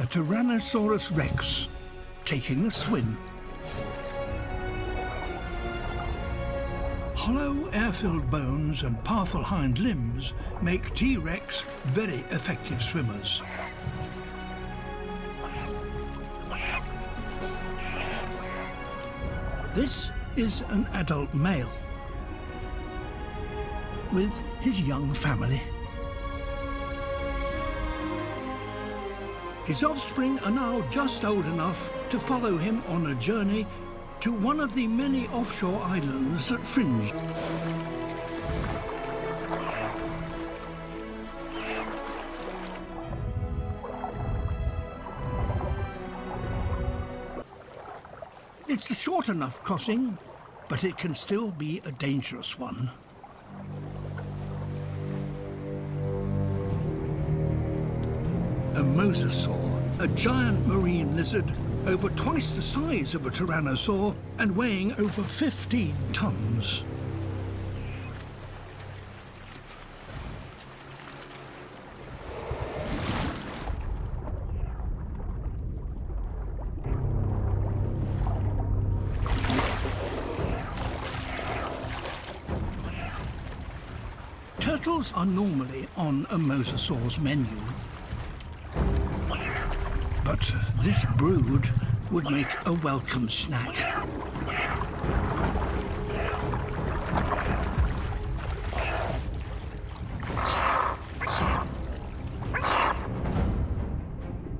A Tyrannosaurus rex taking a swim. Hollow, air-filled bones and powerful hind limbs make T-Rex very effective swimmers. This is an adult male with his young family. His offspring are now just old enough to follow him on a journey to one of the many offshore islands that fringe. It's a short enough crossing, but it can still be a dangerous one. A mosasaur, a giant marine lizard over twice the size of a tyrannosaur and weighing over 15 tons. Turtles are normally on a mosasaur's menu. But this brood would make a welcome snack.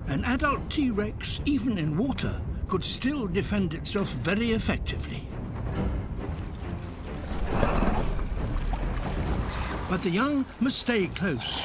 An adult T-Rex, even in water, could still defend itself very effectively. But the young must stay close.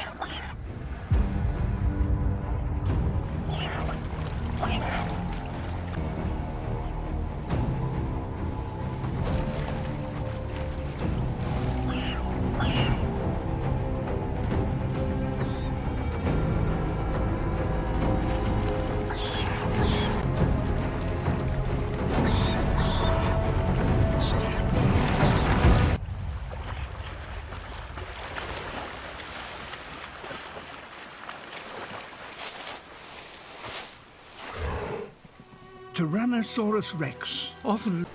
Tyrannosaurus rex often...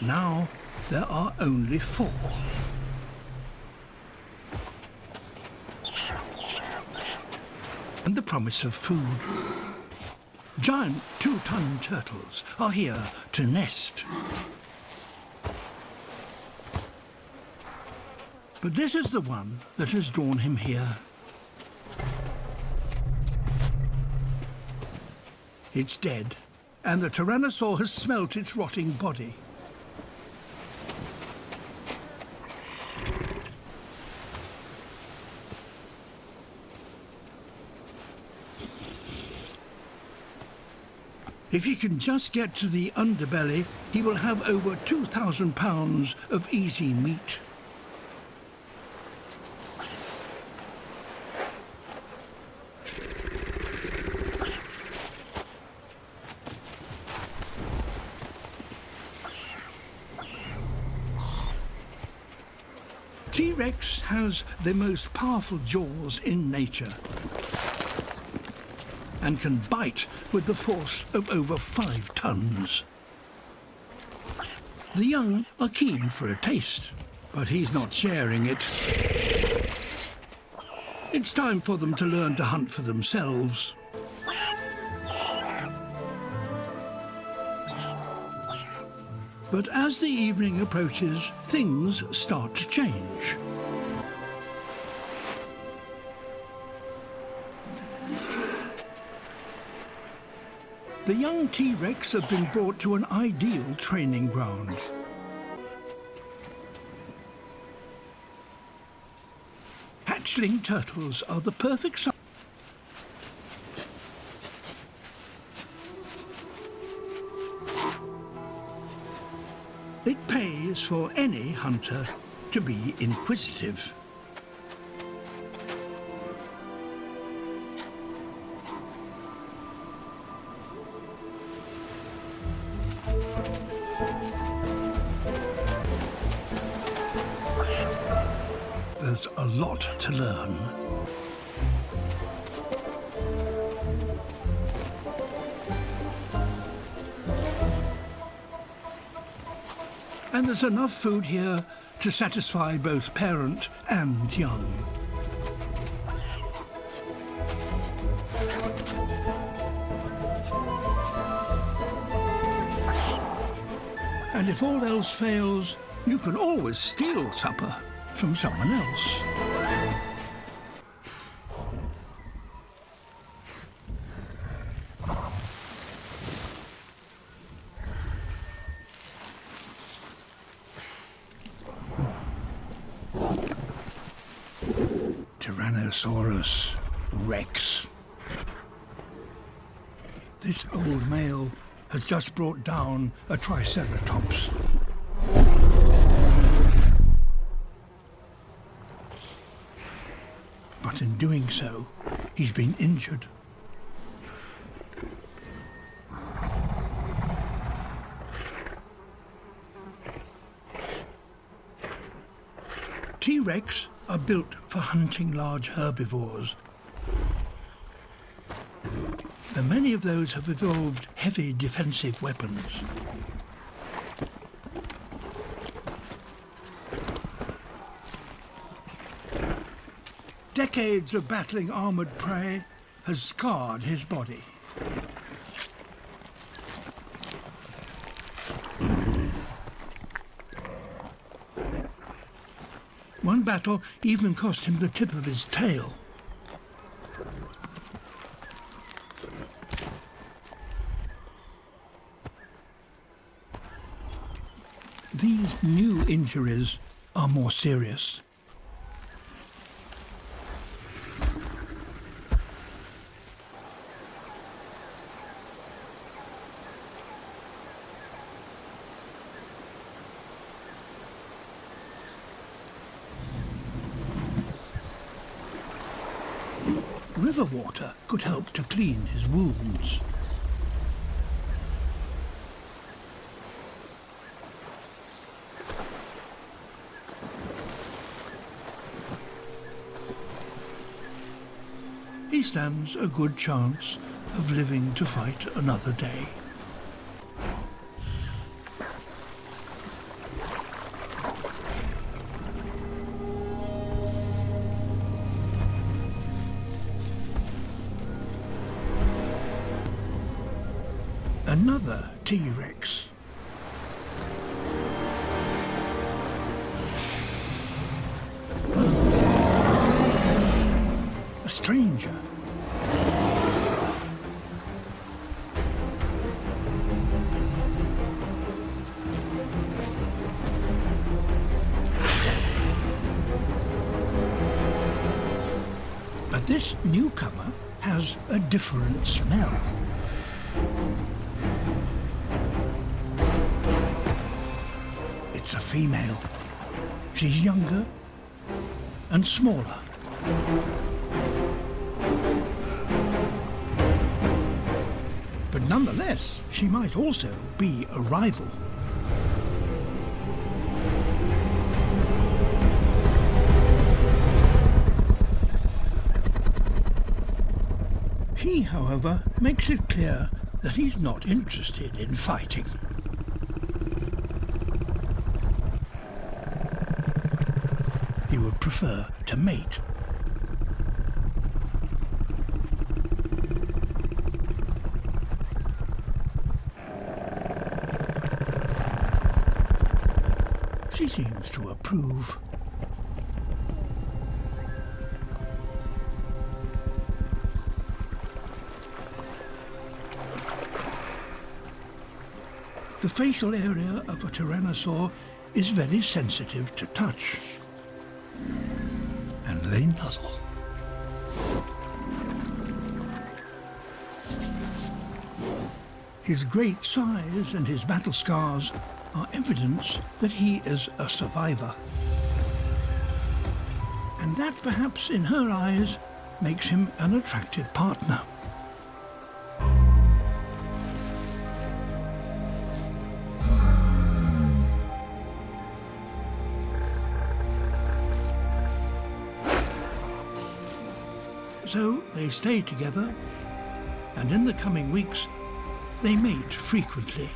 Now there are only 4. And the promise of food. Giant 2-ton turtles are here to nest. But this is the one that has drawn him here. It's dead, and the Tyrannosaur has smelt its rotting body. If he can just get to the underbelly, he will have over 2,000 pounds of easy meat. T-Rex has the most powerful jaws in nature and can bite with the force of over 5 tons. The young are keen for a taste, but he's not sharing it. It's time for them to learn to hunt for themselves. But as the evening approaches, things start to change. The young T-Rex have been brought to an ideal training ground. Hatchling turtles are the perfect size. It pays for any hunter to be inquisitive. there's a lot to learn. And there's enough food here to satisfy both parent and young. And if all else fails, you can always steal supper from someone else. Tyrannosaurus Rex. This old male has just brought down a Triceratops. But in doing so, he's been injured. T-Rex are built for hunting large herbivores. And many of those have evolved heavy defensive weapons. Decades of battling armored prey has scarred his body. One battle even cost him the tip of his tail. These new injuries are more serious. River water could help to clean his wounds. He stands a good chance of living to fight another day. Another T-Rex. A stranger. But this newcomer has a different smell. It's a female. She's younger and smaller. But nonetheless, she might also be a rival. He, however, makes it clear that he's not interested in fighting. He would prefer to mate. She seems to approve. The facial area of a tyrannosaur is very sensitive to touch. And they nuzzle. His great size and his battle scars are evidence that he is a survivor. And that, perhaps in her eyes, makes him an attractive partner. So they stay together, and in the coming weeks, they mate frequently.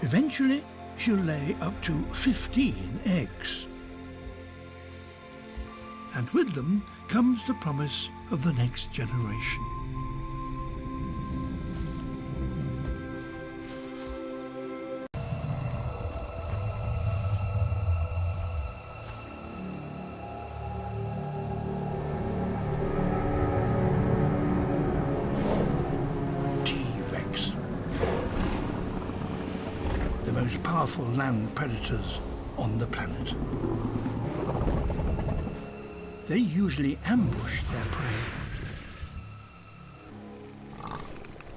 Eventually, she'll lay up to 15 eggs. And with them comes the promise of the next generation. T-Rex. The most powerful land predators on the planet. They usually ambush their prey.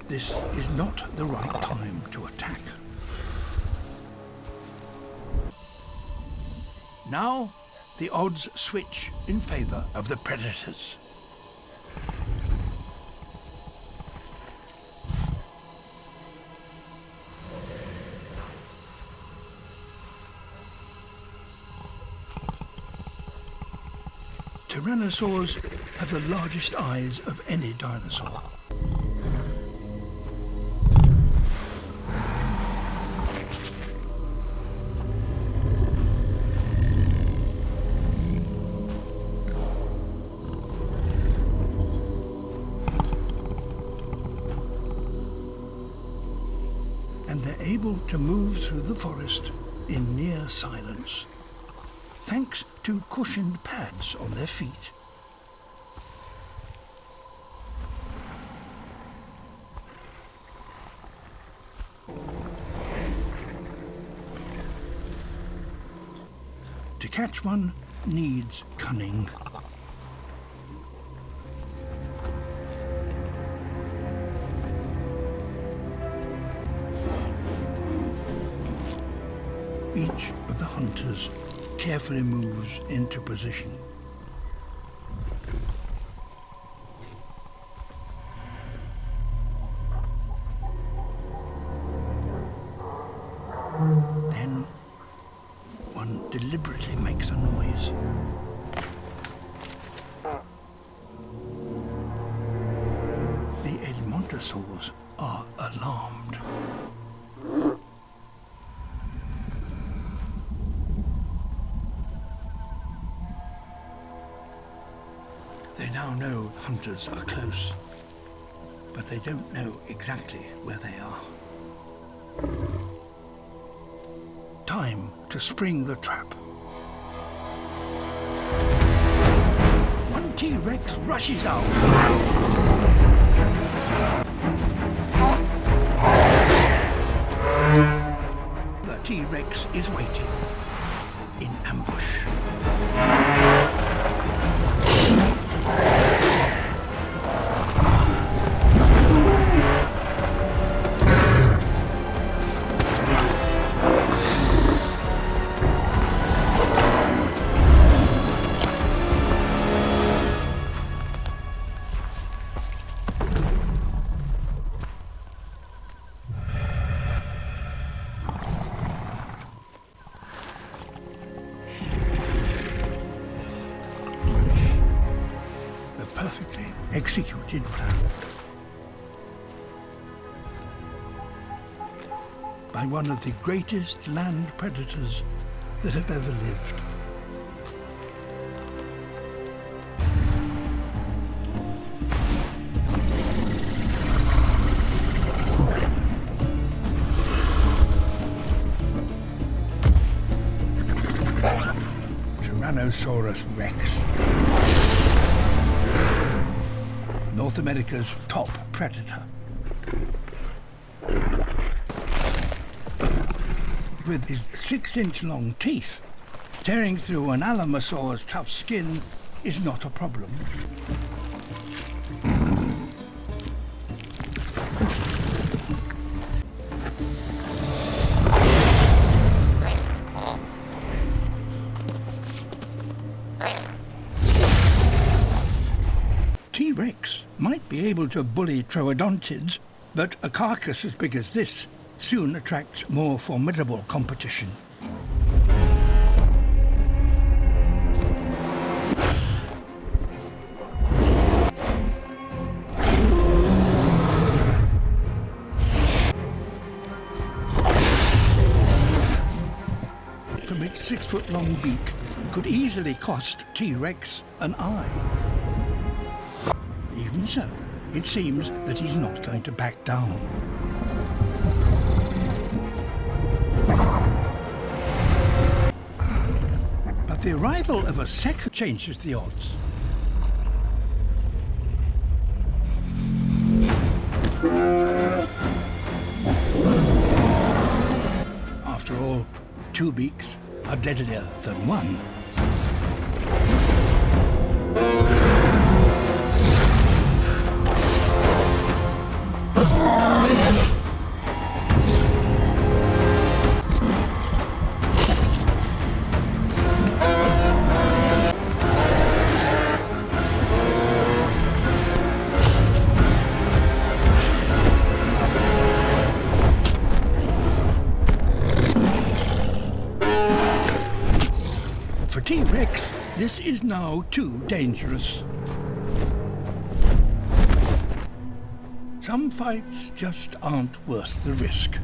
This is not the right time to attack. Now, the odds switch in favor of the predators. Tyrannosaurs have the largest eyes of any dinosaur. And they're able to move through the forest in near silence, thanks to cushioned pads on their feet. To catch one needs cunning. Each of the hunters carefully moves into position. Then one deliberately makes a noise. The Edmontosaurs are alarmed. They now know hunters are close, but they don't know exactly where they are. Time to spring the trap. One T-Rex rushes out. The T-Rex is waiting in ambush. Perfectly executed plan by one of the greatest land predators that have ever lived. Tyrannosaurus Rex. North America's top predator. With his 6-inch long teeth, tearing through an alamosaur's tough skin is not a problem. T-Rex might be able to bully troodontids, but a carcass as big as this soon attracts more formidable competition. its 6-foot-long beak could easily cost T-Rex an eye. Even so, it seems that he's not going to back down. But the arrival of a second changes the odds. After all, 2 beaks are deadlier than 1. For T-Rex, this is now too dangerous. Some fights just aren't worth the risk.